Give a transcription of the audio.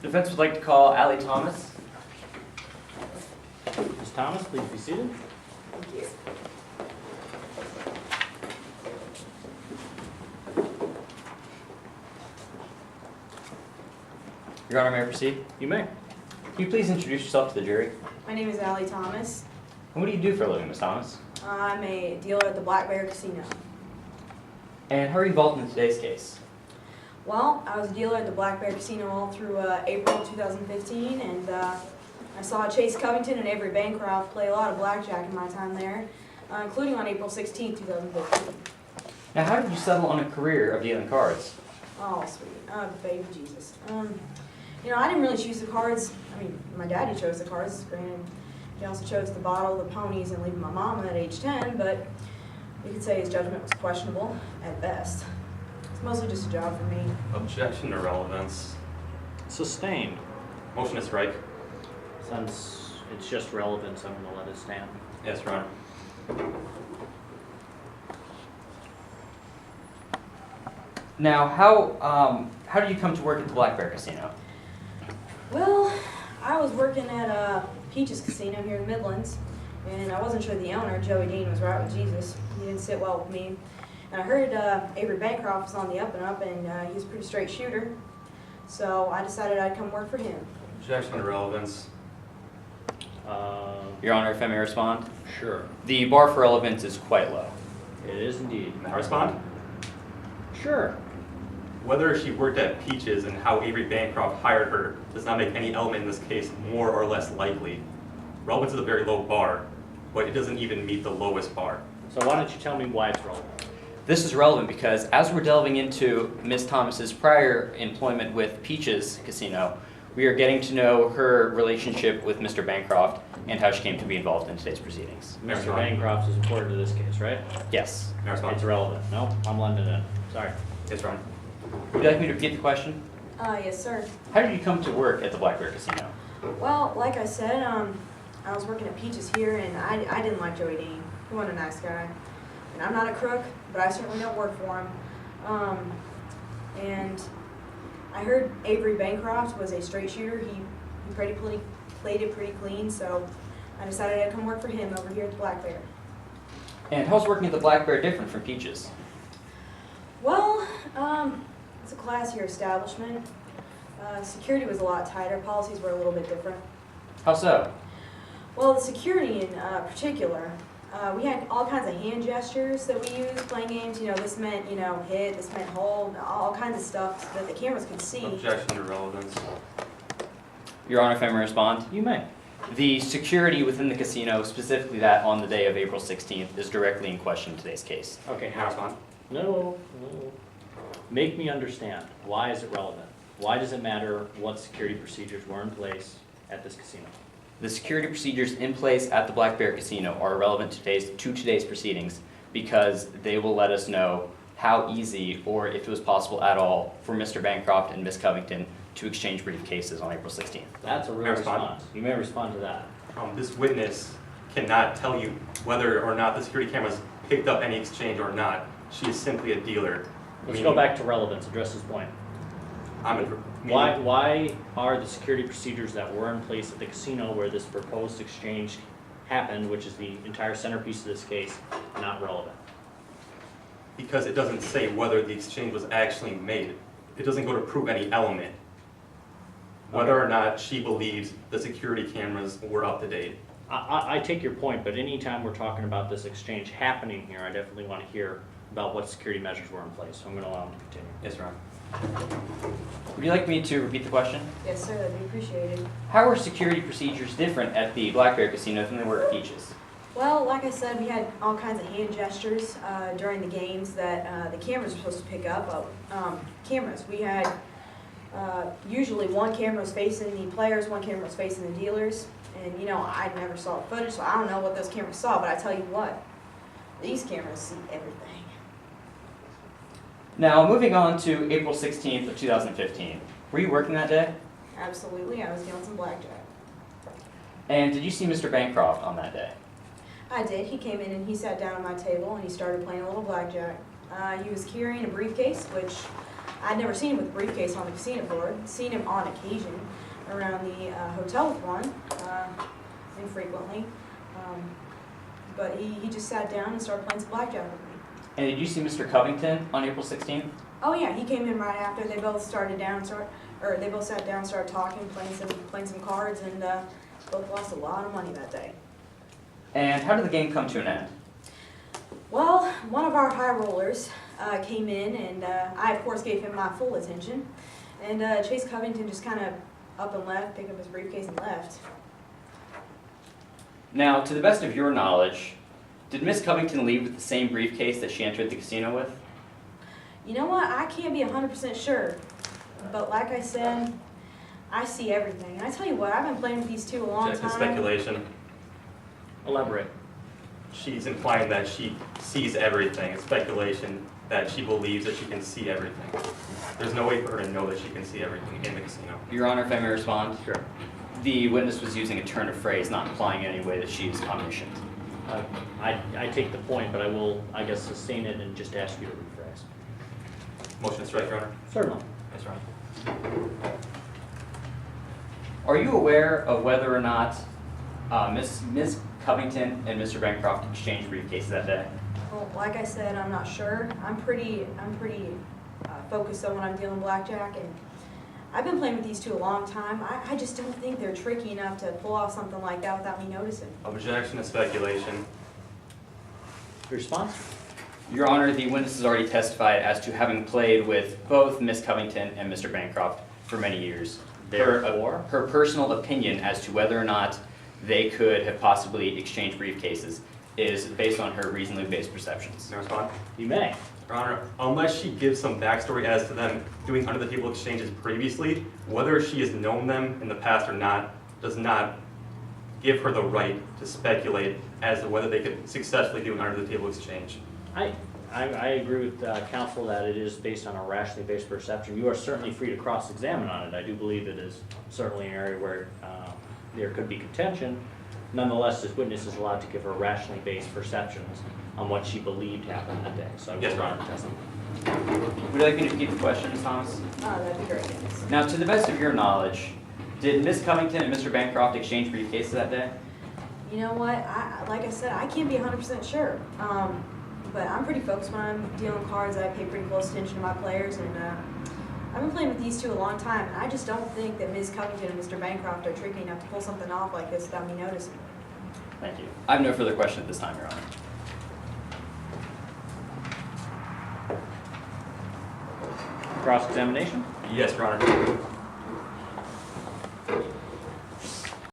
Defense would like to call Allie Thomas. Ms. Thomas, please be seated. Thank you. Your Honor, may I proceed? You may. Can you please introduce yourself to the jury? My name is Allie Thomas. And what do you do for a living, Ms. Thomas? I'm a dealer at the Black Bear Casino. And how are you involved in today's case? Well, I was a dealer at the Black Bear Casino all through April 2015, and I saw Chase Covington and Avery Bancroft play a lot of blackjack in my time there, including on April 16, 2015. Now, how did you settle on a career of dealing cards? Oh, sweet. Oh, baby Jesus. I didn't really choose the cards. I mean, my daddy chose the cards, granted. He also chose the bottle, the ponies, and leaving my mom at age 10, but you could say his judgment was questionable at best. It's mostly just a job for me. Objection to relevance. Sustained. Motion to strike. Since it's just relevance, I'm going to let it stand. Yes, Your Honor. Now, how did you come to work at the Black Bear Casino? Well, I was working at Peaches Casino here in the Midlands, and I wasn't sure the owner, Joey Dean, was right with Jesus. He didn't sit well with me. And I heard Avery Bancroft was on the up and up, and he was a pretty straight shooter. So I decided I'd come work for him. Objection to relevance. Your Honor, if I may respond? Sure. The bar for relevance is quite low. It is indeed. May I respond? Sure. Whether she worked at Peaches and how Avery Bancroft hired her does not make any element in this case more or less likely. Relevance is a very low bar, but it doesn't even meet the lowest bar. So why don't you tell me why it's relevant? This is relevant because as we're delving into Ms. Thomas's prior employment with Peaches Casino, we are getting to know her relationship with Mr. Bancroft and how she came to be involved in today's proceedings. May I Mr. respond? Bancroft is important to this case, right? Yes. May I respond? It's relevant. No, I'm letting it in. Sorry. Yes, Your Honor. Would you like me to repeat the question? Yes, sir. How did you come to work at the Black Bear Casino? Well, like I said, I was working at Peaches here, and I didn't like Joey Dean. He wasn't a nice guy. And I'm not a crook, but I certainly don't work for him. And I heard Avery Bancroft was a straight shooter. He played it pretty clean, so I decided I'd come work for him over here at the Black Bear. And how's working at the Black Bear different from Peaches? Well, it's a classier establishment. Security was a lot tighter. Policies were a little bit different. How so? Well, the security in particular, we had all kinds of hand gestures that we used playing games. This meant, hit, this meant hold, all kinds of stuff that the cameras could see. Objection to relevance. Your Honor, if I may respond? You may. The security within the casino, specifically that on the day of April 16th, is directly in question in today's case. Okay, May I respond? No. Make me understand. Why is it relevant? Why does it matter what security procedures were in place at this casino? The security procedures in place at the Black Bear Casino are relevant to today's proceedings because they will let us know how easy, or if it was possible at all, for Mr. Bancroft and Ms. Covington to exchange briefcases on April 16th. That's a May I real respond? response. You may respond to that. This witness cannot tell you whether or not the security cameras picked up any exchange or not. She is simply a dealer. Let's go back to relevance. Address this point. Why are the security procedures that were in place at the casino where this proposed exchange happened, which is the entire centerpiece of this case, not relevant? Because it doesn't say whether the exchange was actually made. It doesn't go to prove any element. Whether or not she believes the security cameras were up to date. I take your point, but anytime we're talking about this exchange happening here, I definitely want to hear about what security measures were in place. So I'm going to allow him to continue. Yes, Your Honor. Would you like me to repeat the question? Yes, sir, that'd be appreciated. How are security procedures different at the Black Bear Casino than they were at Peaches? Well, like I said, we had all kinds of hand gestures during the games that the cameras were supposed to pick up. Cameras. We had usually one camera was facing the players, one camera was facing the dealers. And, I never saw footage, so I don't know what those cameras saw, but I tell you what, these cameras see everything. Now, moving on to April 16th of 2015. Were you working that day? Absolutely, I was dealing some blackjack. And did you see Mr. Bancroft on that day? I did. He came in and he sat down at my table and he started playing a little blackjack. He was carrying a briefcase, which I'd never seen him with a briefcase on the casino floor. Seen him on occasion around the hotel with one, infrequently. But he just sat down and started playing some blackjack with me. And did you see Mr. Covington on April 16th? Oh yeah, he came in right after. They both sat down, started talking, playing some cards, and both lost a lot of money that day. And how did the game come to an end? Well, one of our high rollers came in, and I of course gave him my full attention. And Chase Covington just kind of up and left, picked up his briefcase and left. Now, to the best of your knowledge, did Miss Covington leave with the same briefcase that she entered the casino with? You know what? I can't be 100% sure, but like I said, I see everything. And I tell you what, I've been playing with these two a long Objection, time. speculation. Elaborate. She's implying that she sees everything. It's speculation that she believes that she can see everything. There's no way for her to know that she can see everything in the casino. Your Honor, if I may respond? Sure. The witness was using a turn of phrase, not implying in any way that she is omniscient. I take the point, but I will, I guess, sustain it and just ask you to rephrase. Motion to strike, Your Honor. Certainly. Yes, Your Honor. Are you aware of whether or not Ms. Covington and Mr. Bancroft exchanged briefcases that day? Well, like I said, I'm not sure. I'm pretty focused on when I'm dealing blackjack, and I've been playing with these two a long time. I just don't think they're tricky enough to pull off something like that without me noticing. Objection to speculation. Response? Your Honor, the witness has already testified as to having played with both Ms. Covington and Mr. Bancroft for many years. Therefore? Her personal opinion as to whether or not they could have possibly exchanged briefcases is based on her reasonably based perceptions. May I respond? You may. Your Honor, unless she gives some backstory as to them doing under-the-table exchanges previously, whether she has known them in the past or not does not give her the right to speculate as to whether they could successfully do an under-the-table exchange. I agree with counsel that it is based on a rationally based perception. You are certainly free to cross-examine on it. I do believe it is certainly an area where there could be contention. Nonetheless, this witness is allowed to give her rationally based perceptions on what she believed happened that day. So I will Yes, Your not Honor. contest Would you like me to repeat the question, Ms. Thomas? That'd be great, yes. Now, to the best of your knowledge, did Ms. Covington and Mr. Bancroft exchange briefcases that day? You know what? Like I said, I can't be 100% sure. But I'm pretty focused when I'm dealing cards. I pay pretty close attention to my players, and I've been playing with these two a long time, and I just don't think that Ms. Covington and Mr. Bancroft are tricky enough to pull something off like this without me noticing. Thank you. I have no further question at this time, Your Honor. Cross-examination? Yes, Your Honor.